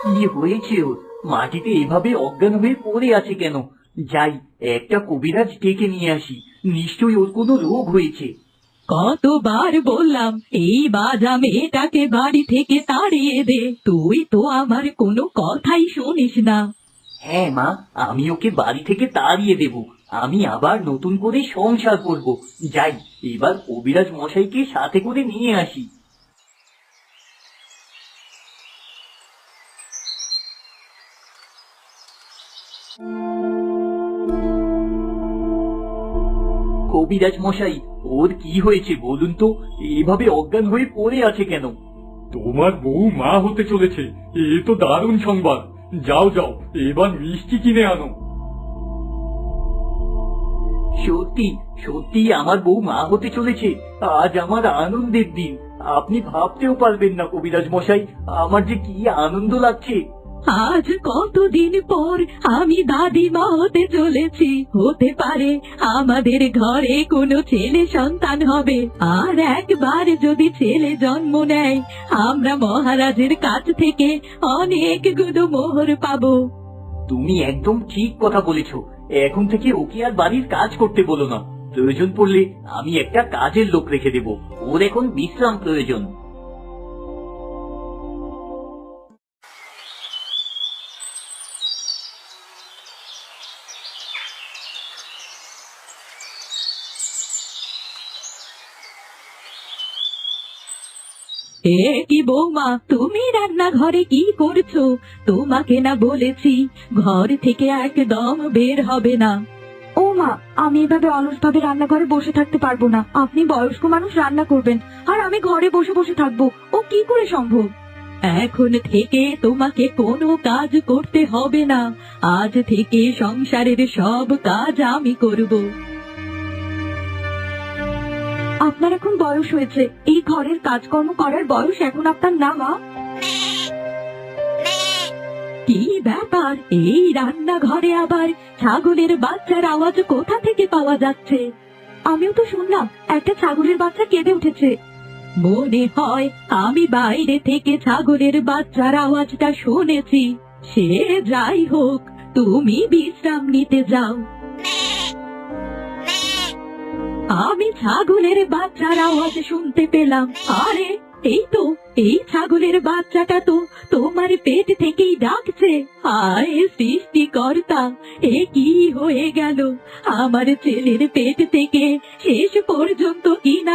কি হয়েছে ওর? মাটিতে এভাবে অজ্ঞান হয়ে পড়ে আছে কেন? যাই, একটা কবিরাজ ডেকে নিয়ে আসি। নিশ্চয়ই ওর কোনো রোগ হয়েছে। কতবার বললাম এই বাজা মেয়েটাকে বাড়ি থেকে তাড়িয়ে দে, তুই তো আমার কোনো কথাই শুনিস না। হ্যাঁ মা, আমি ওকে বাড়ি থেকে তাড়িয়ে দেব। আমি আবার নতুন করে সংসার করব। যাই, এবার কবিরাজ মশাইকে সাথে করে নিয়ে আসি। কবিরাজ মশাই, ওর কি হয়েছে বলুন তো? এভাবে অজ্ঞান হয়ে পড়ে আছে কেন? তোমার বউ মা হতে চলেছে। এ তো দারুণ সংবাদ। যাও যাও, এবার মিষ্টি কিনে আনো। সত্যি সত্যি আমার বউ মা হতে চলেছে। আজ আমার আনন্দের দিন। আপনি ভাবতেও পারবেন না কবিরাজ মশাই, আমার যে কি আনন্দ লাগছে। আজ কতদিন পর আমি দাদিমা হতে চলেছি। হতে পারে আমাদের ঘরে কোনো ছেলে সন্তান হবে, আর একবার যদি ছেলে জন্ম নেয় আমরা মহারাজের কাছ থেকে অনেকগুলো মোহর পাবো। তুমি একদম ঠিক কথা বলেছ। এখন থেকে ওকে আর বাড়ির কাজ করতে বলো না। প্রয়োজন পড়লে আমি একটা কাজের লোক রেখে দেব। ওর এখন বিশ্রাম প্রয়োজন। এ কি বৌমা, তুমি রান্নাঘরে কি করছো? তোমাকে না বলেছি ঘর থেকে একদম বের হবে না। ও মা, আমি এভাবে অলসভাবে রান্নাঘরে বসে থাকতে পারবো না। আপনি বয়স্ক মানুষ, রান্না করবেন, আর আমি ঘরে বসে বসে থাকবো। ও কি করে সম্ভব? এখন থেকে তোমাকে কোনো কাজ করতে হবে না। আজ থেকে সংসারের সব কাজ আমি করব। আপনার এখন বয়স হয়েছে, এই ঘরের কাজকর্ম করার বয়স এখন আপনার না মা। কি ব্যাপার, এই রান্নাঘরে আবার ছাগলের বাচ্চার আওয়াজ কোথা থেকে পাওয়া যাচ্ছে? আমিও তো শুনলাম একটা ছাগলের বাচ্চা কেঁদে উঠেছে। মনে হয় আমি বাইরে থেকে ছাগলের বাচ্চার আওয়াজটা শুনেছি। সে যাই হোক, তুমি বিশ্রাম নিতে যাও। আমি ছাগলের বাচ্চার আওয়াজ শুনতে পেলাম। আরে এই তো, এই ছাগলের বাচ্চাটা তো তোমার পেট থেকেই ডাকছে। হায় সৃষ্টিকর্তা, এ কি হয়ে গেল? আমার ছেলের পেট থেকে শেষ পর্যন্ত কি না